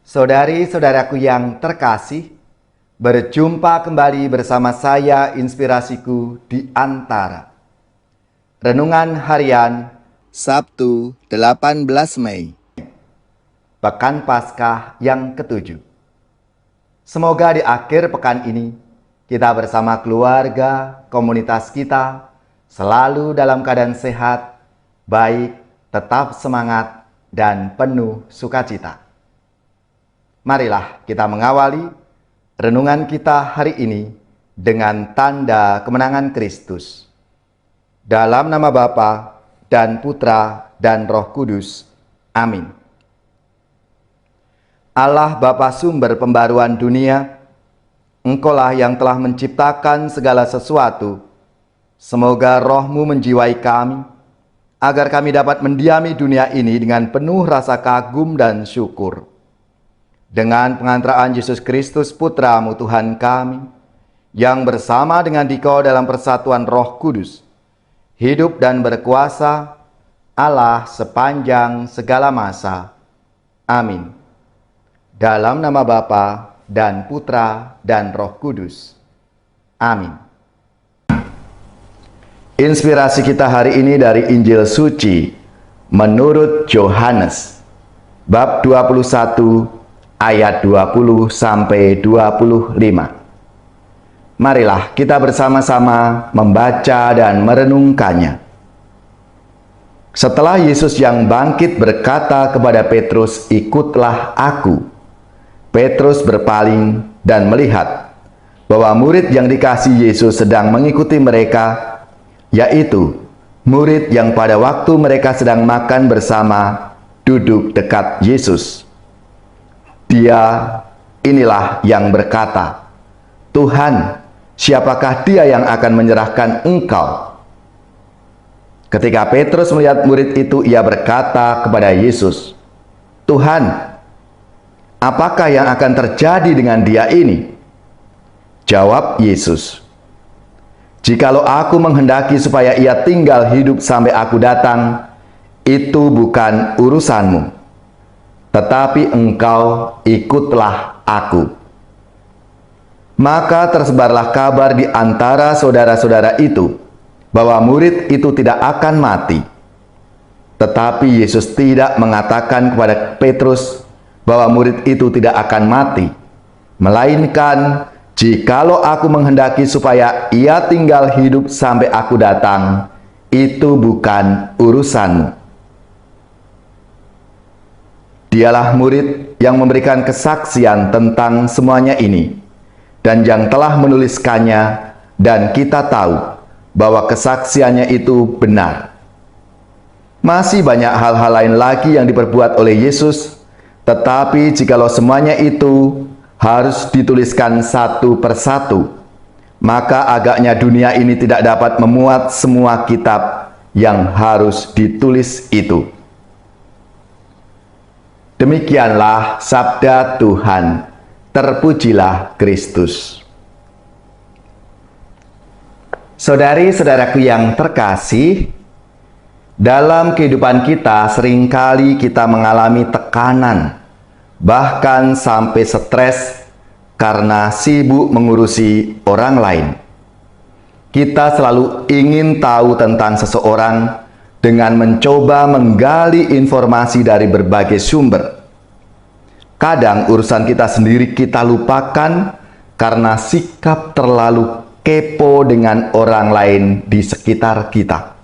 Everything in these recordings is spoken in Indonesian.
Saudari-saudaraku yang terkasih, berjumpa kembali bersama saya Inspirasiku di Antara. Renungan Harian Sabtu 18 Mei, Pekan Paskah yang ke-7. Semoga di akhir pekan ini kita bersama keluarga, komunitas kita selalu dalam keadaan sehat, baik, tetap semangat, dan penuh sukacita. Marilah kita mengawali renungan kita hari ini dengan tanda kemenangan Kristus. Dalam nama Bapa dan Putra dan Roh Kudus. Amin. Allah Bapa sumber pembaruan dunia, Engkaulah yang telah menciptakan segala sesuatu. Semoga Roh-Mu menjiwai kami, agar kami dapat mendiami dunia ini dengan penuh rasa kagum dan syukur. Dengan pengantaraan Yesus Kristus Putra-Mu Tuhan kami, yang bersama dengan Dikau dalam persatuan Roh Kudus, hidup dan berkuasa Allah sepanjang segala masa. Amin. Dalam nama Bapa dan Putra dan Roh Kudus. Amin. Inspirasi kita hari ini dari Injil Suci menurut Yohanes, bab 21, ayat 20 sampai 25. Marilah kita bersama-sama membaca dan merenungkannya. Setelah Yesus yang bangkit berkata kepada Petrus, "Ikutlah aku." Petrus berpaling dan melihat bahwa murid yang dikasihi Yesus sedang mengikuti mereka, yaitu murid yang pada waktu mereka sedang makan bersama duduk dekat Yesus. Dia inilah yang berkata, "Tuhan, siapakah dia yang akan menyerahkan Engkau?" Ketika Petrus melihat murid itu, ia berkata kepada Yesus, "Tuhan, apakah yang akan terjadi dengan dia ini?" Jawab Yesus, "Jikalau aku menghendaki supaya ia tinggal hidup sampai aku datang, itu bukan urusanmu. Tetapi engkau ikutlah aku." Maka tersebarlah kabar di antara saudara-saudara itu bahwa murid itu tidak akan mati. Tetapi Yesus tidak mengatakan kepada Petrus bahwa murid itu tidak akan mati, melainkan, "Jikalau aku menghendaki supaya ia tinggal hidup sampai aku datang, itu bukan urusanmu." Dialah murid yang memberikan kesaksian tentang semuanya ini, dan yang telah menuliskannya, dan kita tahu bahwa kesaksiannya itu benar. Masih banyak hal-hal lain lagi yang diperbuat oleh Yesus, tetapi jikalau semuanya itu harus dituliskan satu persatu, maka agaknya dunia ini tidak dapat memuat semua kitab yang harus ditulis itu. Demikianlah sabda Tuhan. Terpujilah Kristus. Saudari-saudaraku yang terkasih, dalam kehidupan kita seringkali kita mengalami tekanan, bahkan sampai stres karena sibuk mengurusi orang lain. Kita selalu ingin tahu tentang seseorang dengan mencoba menggali informasi dari berbagai sumber. Kadang urusan kita sendiri kita lupakan karena sikap terlalu kepo dengan orang lain di sekitar kita.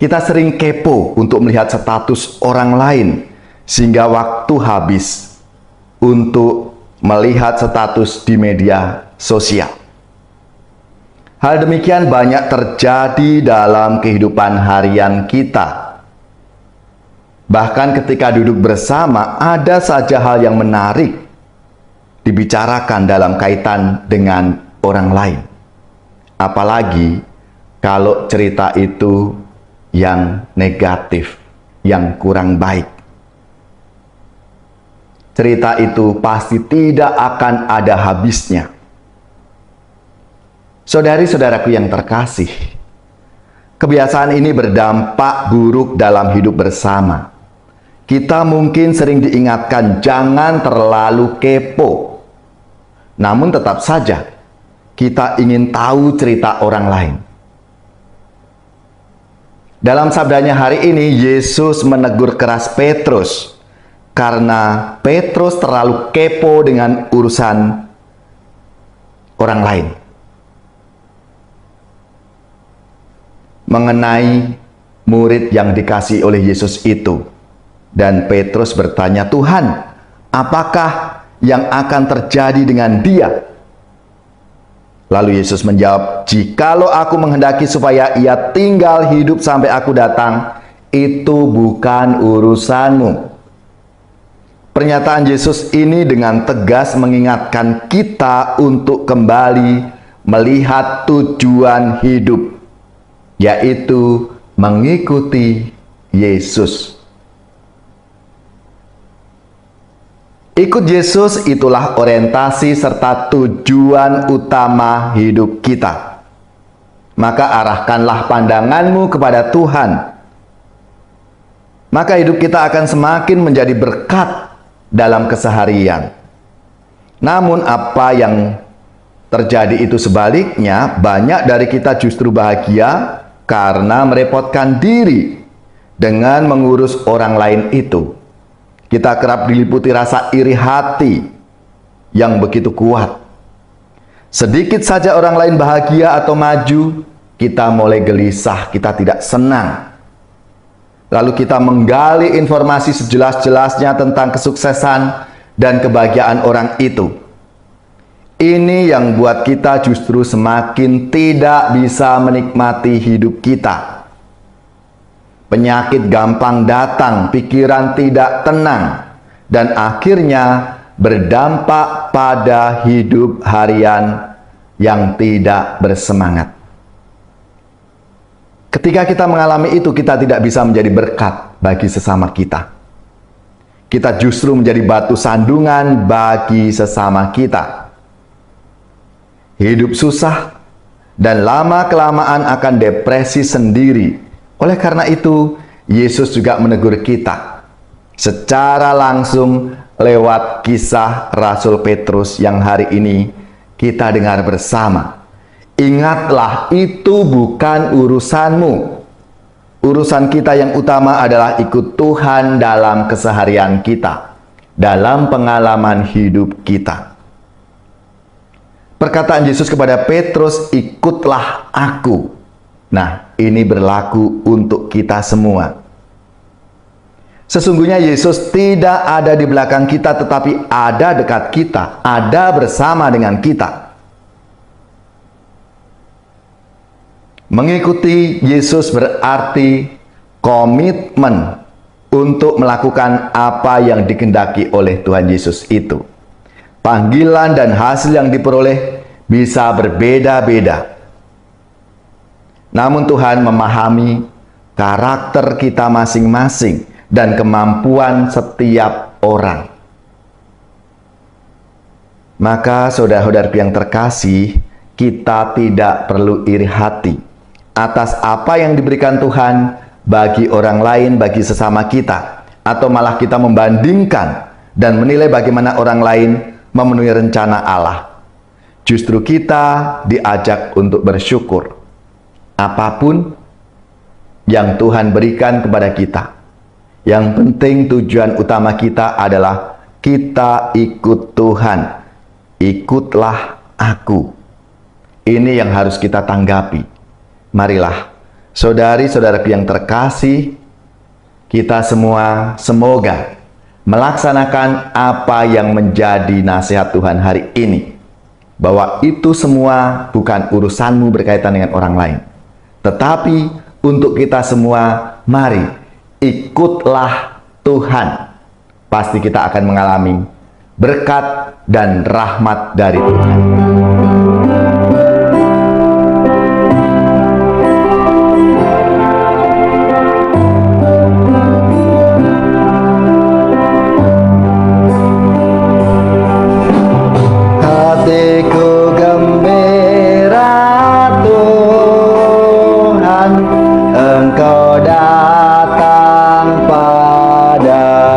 Kita sering kepo untuk melihat status orang lain, sehingga waktu habis untuk melihat status di media sosial. Hal demikian banyak terjadi dalam kehidupan harian kita. Bahkan ketika duduk bersama, ada saja hal yang menarik dibicarakan dalam kaitan dengan orang lain. Apalagi kalau cerita itu yang negatif, yang kurang baik. Cerita itu pasti tidak akan ada habisnya. Saudari-saudaraku yang terkasih, kebiasaan ini berdampak buruk dalam hidup bersama. Kita mungkin sering diingatkan jangan terlalu kepo. Namun tetap saja kita ingin tahu cerita orang lain. Dalam sabdanya hari ini, Yesus menegur keras Petrus karena Petrus terlalu kepo dengan urusan orang lain. Mengenai murid yang dikasihi oleh Yesus itu. Dan Petrus bertanya, "Tuhan, apakah yang akan terjadi dengan dia?" Lalu Yesus menjawab, "Jikalau aku menghendaki supaya ia tinggal hidup sampai aku datang, itu bukan urusanmu." Pernyataan Yesus ini dengan tegas mengingatkan kita untuk kembali melihat tujuan hidup, yaitu mengikuti Yesus. Ikut Yesus itulah orientasi serta tujuan utama hidup kita. Maka arahkanlah pandanganmu kepada Tuhan. Maka hidup kita akan semakin menjadi berkat dalam keseharian. Namun apa yang terjadi itu sebaliknya, banyak dari kita justru bahagia karena merepotkan diri dengan mengurus orang lain itu. Kita kerap diliputi rasa iri hati yang begitu kuat. Sedikit saja orang lain bahagia atau maju, kita mulai gelisah, kita tidak senang. Lalu kita menggali informasi sejelas-jelasnya tentang kesuksesan dan kebahagiaan orang itu. Ini yang buat kita justru semakin tidak bisa menikmati hidup kita. Penyakit gampang datang, pikiran tidak tenang, dan akhirnya berdampak pada hidup harian yang tidak bersemangat. Ketika kita mengalami itu, kita tidak bisa menjadi berkat bagi sesama kita. Kita justru menjadi batu sandungan bagi sesama kita. Hidup susah, dan lama-kelamaan akan depresi sendiri. Oleh karena itu, Yesus juga menegur kita secara langsung lewat kisah Rasul Petrus yang hari ini kita dengar bersama. Ingatlah, itu bukan urusanmu. Urusan kita yang utama adalah ikut Tuhan dalam keseharian kita, dalam pengalaman hidup kita. Perkataan Yesus kepada Petrus, "Ikutlah aku." Nah, ini berlaku untuk kita semua. Sesungguhnya Yesus tidak ada di belakang kita, tetapi ada dekat kita, ada bersama dengan kita. Mengikuti Yesus berarti komitmen untuk melakukan apa yang dikehendaki oleh Tuhan Yesus itu. Panggilan dan hasil yang diperoleh bisa berbeda-beda. Namun Tuhan memahami karakter kita masing-masing dan kemampuan setiap orang. Maka saudara-saudara yang terkasih, kita tidak perlu iri hati atas apa yang diberikan Tuhan bagi orang lain, bagi sesama kita, atau malah kita membandingkan dan menilai bagaimana orang lain memenuhi rencana Allah. Justru kita diajak untuk bersyukur apapun yang Tuhan berikan kepada kita. Yang penting tujuan utama kita adalah kita ikut Tuhan. Ikutlah aku. Ini yang harus kita tanggapi. Marilah, saudari-saudaraku yang terkasih, kita semua semoga melaksanakan apa yang menjadi nasihat Tuhan hari ini. Bahwa itu semua bukan urusanmu berkaitan dengan orang lain. Tetapi untuk kita semua, mari ikutlah Tuhan. Pasti kita akan mengalami berkat dan rahmat dari Tuhan. Hatiku gembira Tuhan, Engkau datang pada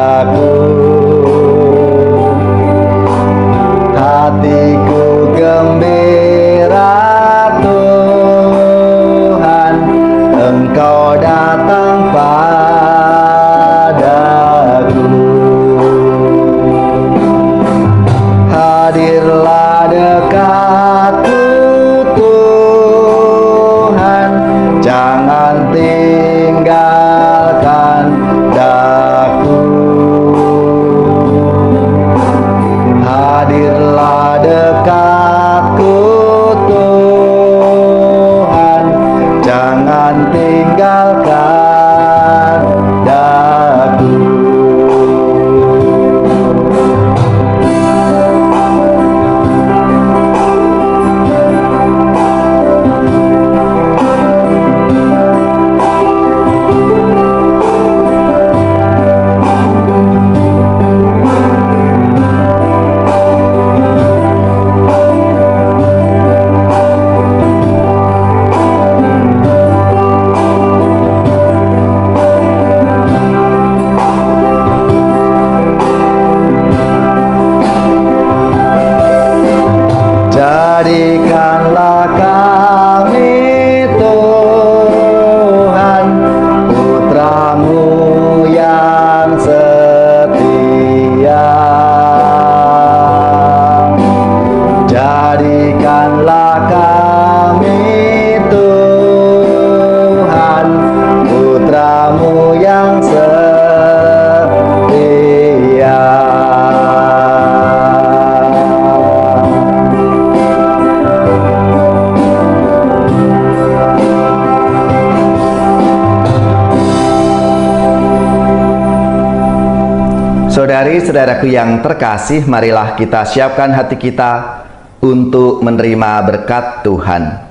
Saudari-saudaraku yang terkasih, marilah kita siapkan hati kita untuk menerima berkat Tuhan.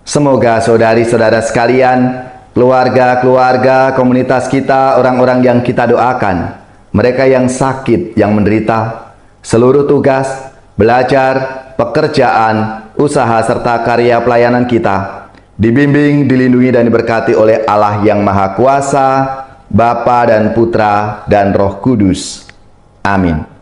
Semoga saudari-saudara sekalian, keluarga-keluarga, komunitas kita, orang-orang yang kita doakan, mereka yang sakit, yang menderita, seluruh tugas, belajar, pekerjaan, usaha, serta karya pelayanan kita, dibimbing, dilindungi, dan diberkati oleh Allah yang Maha Kuasa, Bapa dan Putra dan Roh Kudus. Amin.